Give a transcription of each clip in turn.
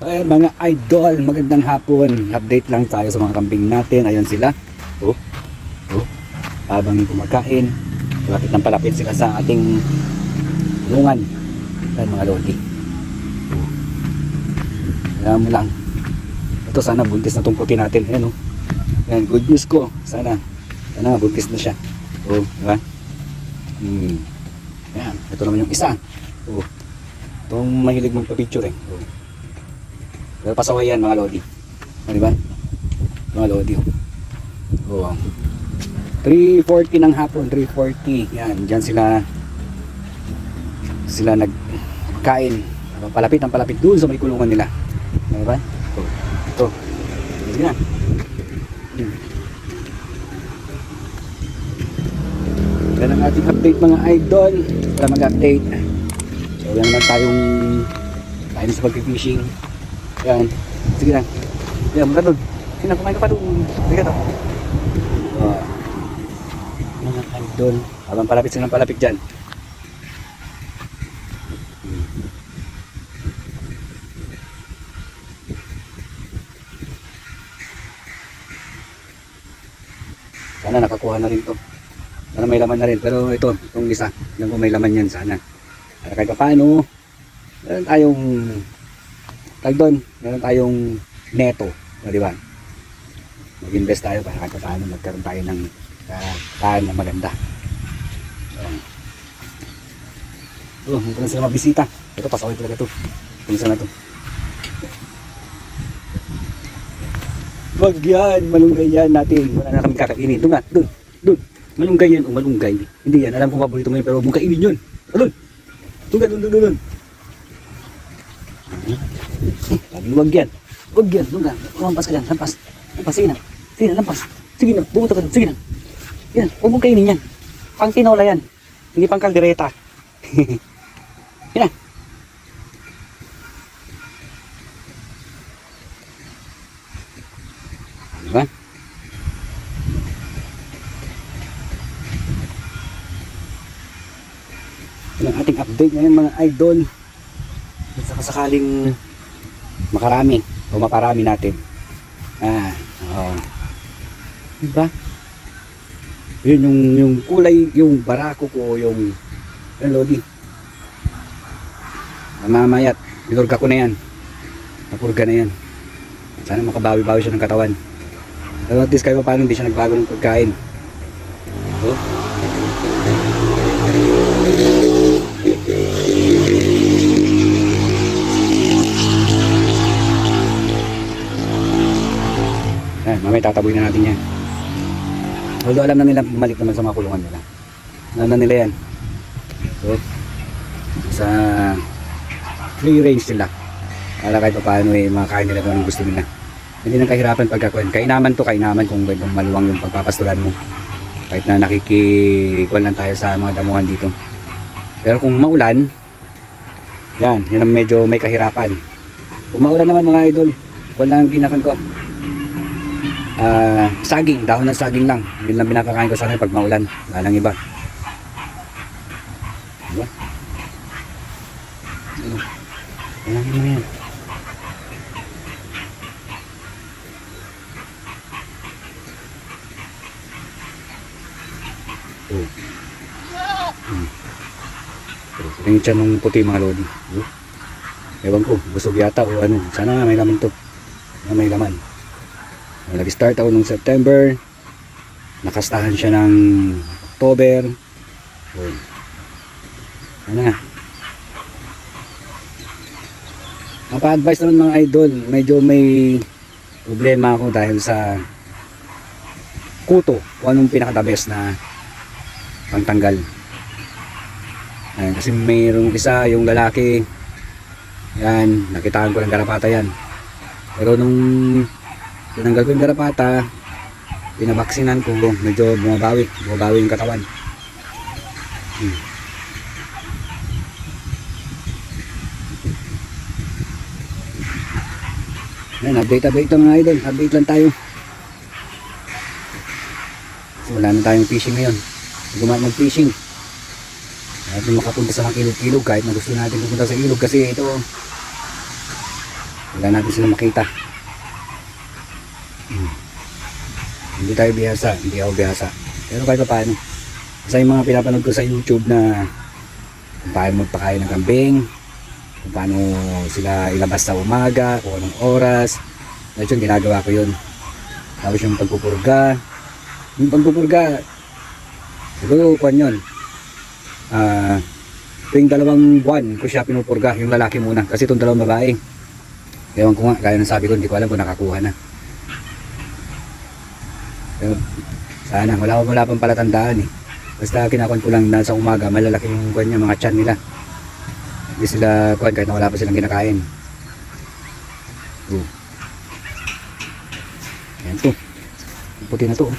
Ay, mga idol, magandang hapon. Update lang tayo sa mga kambing natin. Ayan sila. Oh, oh. Habang kumakain, palapit sila sa ating lungan. Ayan mga lodi. Ayan mo lang. Ito sana buntis na tumpukin natin. Ayan oh. Ayan, good news ko. Sana buntis na siya. Oh, diba? Ayan, ito naman yung isa. Oh. Itong mahilig magpa-picture eh. Oh. Pero pasaway yan mga lodi. Diba? Mga lodi. Oh. 3:40 ng hapon, 3:40. Yan, diyan sila nagkain. Palapit doon sa may kulungan nila. Diba? Ito. Yan. Yan ang ating update mga idol. Para mag-update. So yan naman tayong tayo sa pag-fishing. Yan. Sige lang. Yan, muna doon. Sige na, kumain ka pa doon. Sige na. Mga idol. Habang palapit dyan. Sana nakakuha na rin to. Sana may laman na rin. Pero itong isa. Yan kung may laman yan sana. Para kahit paano, meron tayong neto. Di ba? Mag-invest tayo para kahit paano magkaroon tayo ng kain na maganda. Hindi na sila mabisita. Ito, pasaway talaga ito. Kung saan na ito. Wag yan, malunggay yan natin. Wala na kami kakainin. Doon nga, doon. Malunggay yan o malunggay. Hindi yan, alam kong paborito mo yun, pero huwag mong kainin yun. Doon. Doon. Sabi, wag yan, doon nga. Lampas ka dyan, lampas. Sige na, lampas. Sige na, bumunta ka dun, sige na. Yan, huwag mong kainin yan. Pang tinola yan. Hindi pang kaldereta. Yan. Diba? Yan ang ating update ngayon mga idol. At saka sakaling makarami o maparami natin. Diba? Yun yung kulay, yung barako ko, yung lodi. Mamayat, binurga ko na yan. Napurga na yan. Sana makabawi-bawi siya ng katawan. Pero at least kayo paano hindi siya nagbago ng pagkain. Oh. Mamaya tataboy na natin yan. Although alam na nila bumalik naman sa mga kulungan nila. Alam na nila yan. So, sa free range sila. Para kahit paano makakain nila kung anong gusto nila. Hindi nang kahirapan pagkakuan. Kainaman kung maluwang yung pagpapastulan mo. Kahit na nakikikuan lang tayo sa mga damuhan dito. Pero kung maulan, yan ang medyo may kahirapan. Kung maulan naman mga idol, wala ang ginakan ko. Saging, dahon ng saging lang. Yun lang pinapakain ko sa akin pag maulan. Wala nang iba. Diba? Wala nang yan. Yung tiyan ng puti mga lodi. Ewan ko, busog yata o ano. Sana nga may laman to. May laman. Nag-start ako nung September. Nakastahan siya ng October. Ano nga. Mapa-advise naman mga idol. Medyo may problema ako dahil sa kuto. Kung anong pinaka-the best na pangtanggal. Kasi mayroong isa, yung lalaki. Yan, nakitaan ko ng garapata yan. Pero nung tinanggal ko yung garapata, pinabaksinan ko, medyo bumabawi yung katawan. Yan, update mga idol. Update lang tayo. So, wala na tayong fishing ngayon. Mag-fishing. Kahit makapunta sa mga ilog-ilog, kahit na gusto natin pupunta sa ilog kasi ito Wala natin sila makita. Hindi tayo bihasa, hindi ako bihasa. Pero kahit pa paano. Kasi yung mga pinapanood ko sa YouTube na kung paano magpakain ng kambing, kung paano sila ilabas sa umaga, kung anong oras. Dahil yun, ginagawa ko yun. Tapos yung pagpupurga. Yung pagpupurga, siguro kuwan yun. Tuwing 2 buwan ko siya pinupurga, yung lalaki muna. Kasi itong 2 babae. Ewan ko nga, gaya ng sabi ko, hindi ko alam kung nakakuha na. Pero sana, wala pang palatandaan eh. Basta kinakon ko lang na sa umaga, malalaki yung kuwan niya, mga tiyan nila. Hindi sila kuwan kahit na wala pa silang kinakain. Ayan to. Yung puti na to.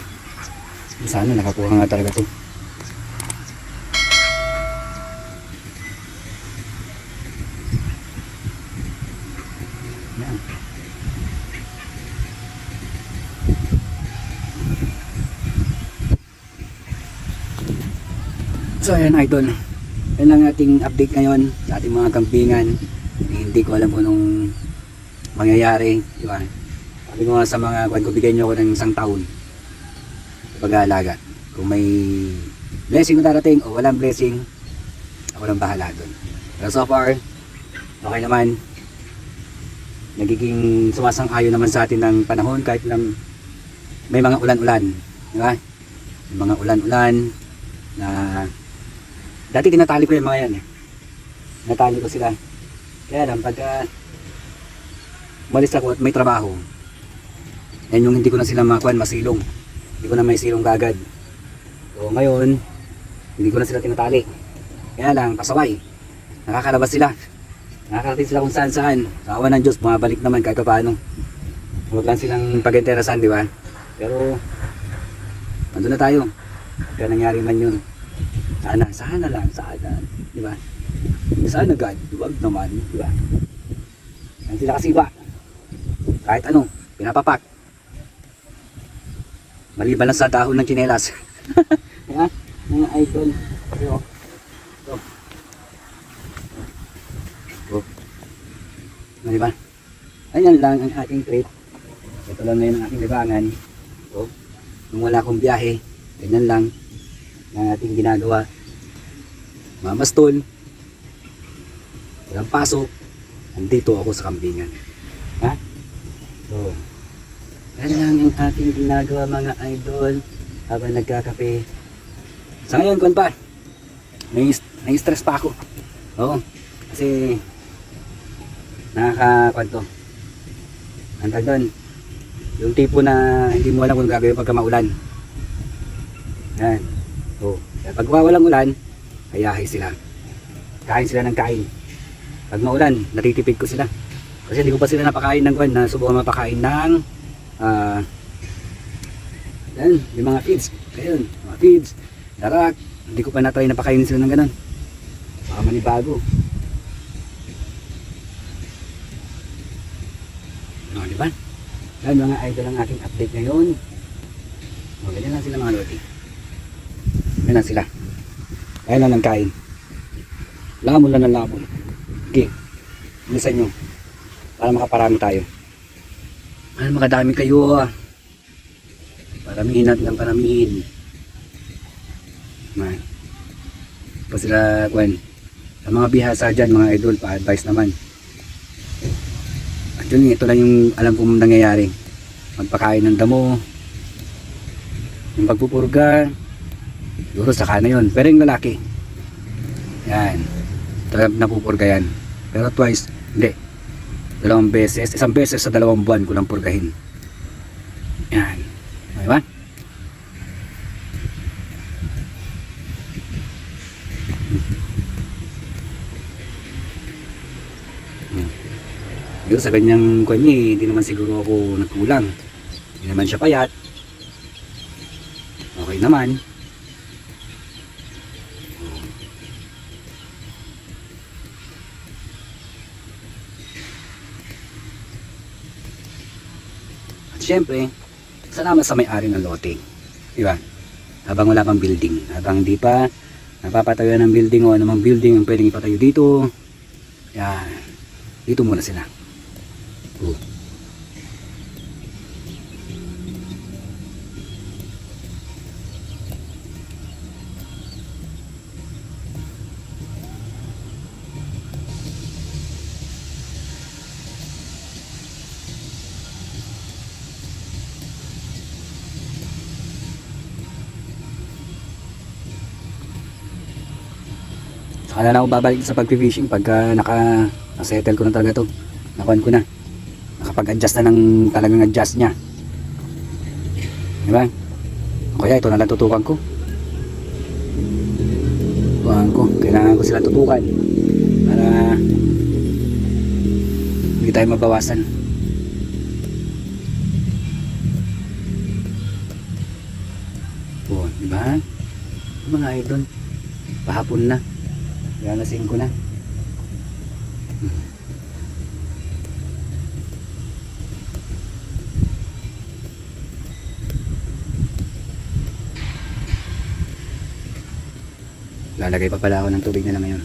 Sana nakakuha nga talaga to. Ayan. So ayan idol, yan lang ating update ngayon sa ating mga kampingan. Hindi ko alam kung anong mangyayari, di ba? Sabi ko nga sa mga kwan ko, bigyan nyo ako ng 1 taon pag-aalaga. Kung may blessing na darating o walang blessing, ako lang bahala doon. Pero so far, okay naman. Nagiging sumasang-ayon naman sa atin ng panahon kahit lang may mga ulan-ulan, di ba? May mga ulan-ulan na dati tinatali ko yung mga yan eh. Natali ko sila. Kaya lang pagka umalis ako at may trabaho, yan yung hindi ko na sila makuhan, masilong. Hindi ko na may silong kagad. So ngayon, hindi ko na sila tinatali. Kaya lang, pasaway. Nakakalabas sila. Nakakarating sila kung saan saan. Sa awa ng Diyos, bumabalik naman kahit paano. Huwag lang silang pag-interasan, di ba? Pero, nandun na tayo. Kaya nangyari man yun. Sana lang, di ba? Sana God, huwag naman, di ba? Yan sila kasiba. Kahit ano, pinapapak. Maliban lang sa dahon ng tsinelas. Yan, mga idol. Ito. Di ba? Ayan lang ang ating trip. Ito lang ngayon ang ating libangan. So, nung wala akong biyahe, ganyan lang ang ating ginagawa. Mamastol, walang pasok, nandito ako sa kambingan. Ha? So, yan lang ang ating ginagawa mga idol habang nagkakape. Sa ngayon, kung pa, nai-stress pa ako. Oo, kasi nakakakwanto. Ang tag doon, yung tipo na hindi mo alam kung gagawin pagka maulan. Yan. So, pag walang ulan, hayahay sila. Kain sila ng kain. Pag maulan, natitipid ko sila. Kasi hindi ko pa sila napakain ng kwan, na subukan mapakain ng yan, yung mga feeds. Ayun, mga feeds, darak. Hindi ko pa na-try na pakainin sila ng ganun. Baka manibago. No, di ba? Yan mga idol ang aking update ngayon. O, ganyan lang sila mga loti. Yan lang sila. Ayan lang ang kain. Lamon lang ng lamon. Okay. Bilisan nyo. Para makaparami tayo. Ay, makadami kayo. Paramihin natin ang paramihin. Man. Pa sila, kwan. Sa mga bihasa dyan, mga idol, pa-advise naman. At yun, ito lang yung alam kong nangyayari. Magpakain ng damo. Yung pagpupurga. Siguro saka na yun. Pero yung lalaki, yan, talagang napupurga yan. Pero twice, hindi. 2 beses, 1 beses sa 2 buwan ko lang purgahin. Yan. Okay ba? Yun, sa ganyang kanya, hindi naman siguro ako nagkulang. Hindi naman siya payat. Okay naman. Siyempre, salamat sa may-ari ng lote. Diba? Habang wala pang building. Habang di pa napapatayo ng building o anumang building ang pwedeng ipatayo dito. Yan. Dito muna sila. Saka na ako babalik sa pag-fishing pagka naka-settle ko na talaga to. Nakuhan ko na. Nakapag-adjust na ng talagang adjust niya. Diba? O kaya ito na lang tutukan ko. Tutukan ko. Kailangan ko sila tutukan. Para hindi tayo mabawasan. O, diba? Mga idol. Pahapon na. Kaya lasing ko na. Lalagay pa pala ako ng tubig nila ngayon.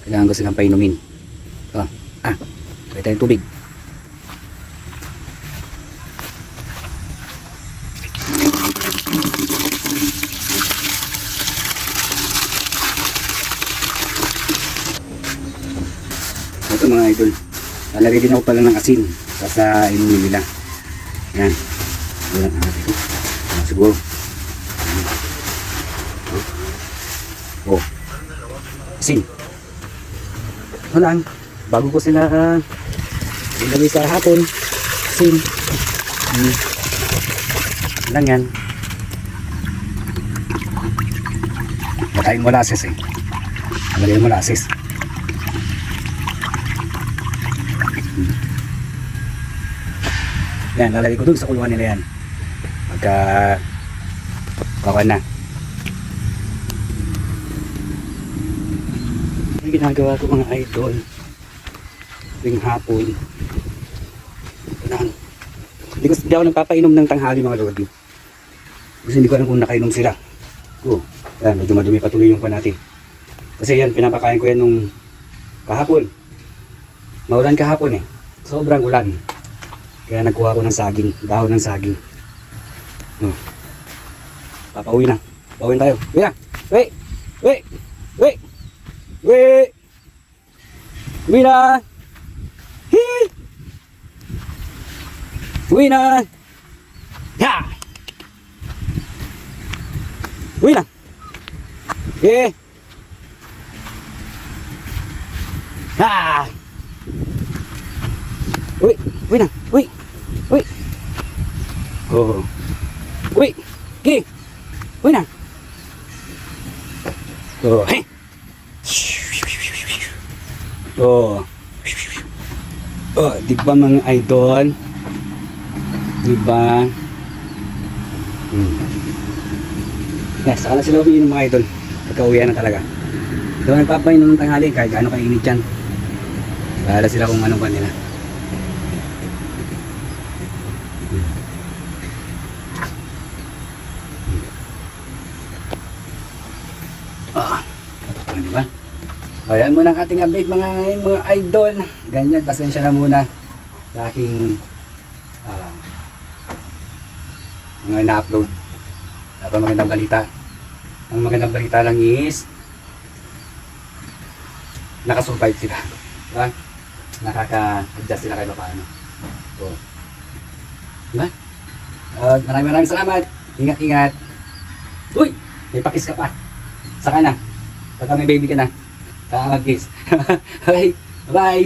Kailangan ko silang painumin. Kaya tayong tubig. Ito mga idol, lalagay din ako pala ng asin sa inumin nila. Yan. Wala na natin ito. Siguro. Oh. Asin. Ito lang. Bago ko sila ilagay sa hapon. Asin. Lang yan. Matayong molasses eh. Lalagay yung molasses. Yan, lalagay ko dun sa kulungan nila yan. Pagka kawan na. Yung ginagawa ko mga idol tuwing hapon. Hindi ako nagpapainom ng tanghali mga lodi. Kasi hindi ko alam kung nakainom sila. Yan, medyo madumi patuloy yung pa natin. Kasi yan, pinapakain ko yan nung kahapon. Maulan kahapon eh. Sobrang ulan. Kaya nagkuha ko ng saging, dahon ng saging. Papauwi na. Pauwi tayo. Uwi na. Uwi! Uwi! Uwi! Uwi! Uwi na! Hii! Uwi na! Ha! Uwi na! Okay! Ha! Uwi! Uwi na! Uwi! Uwi! Oh! Uwi! Okay! Uwi na! Oh! Hey! Oh! Oh! Diba mga idol? Diba? Yes, saka na sila umiinom mga idol. Pagka-uwian na talaga. Diba nagpapainom ng tanghali kahit gaano kainit yan. Bahala sila kung anong kanila. Diba? Ayan muna ang ating update mga idol. Ganyan, pasensya na muna sa aking mga na-upload. Dapat magandang balita. Ang magandang balita lang is nakasurvive sila. Diba? Nakaka-adjust sila kayo paano. So, diba? Maraming salamat. Ingat-ingat. Uy! May pakis ka pa. Saka na. Pagka may baby ka na. Saka mag-kiss. Okay. Bye!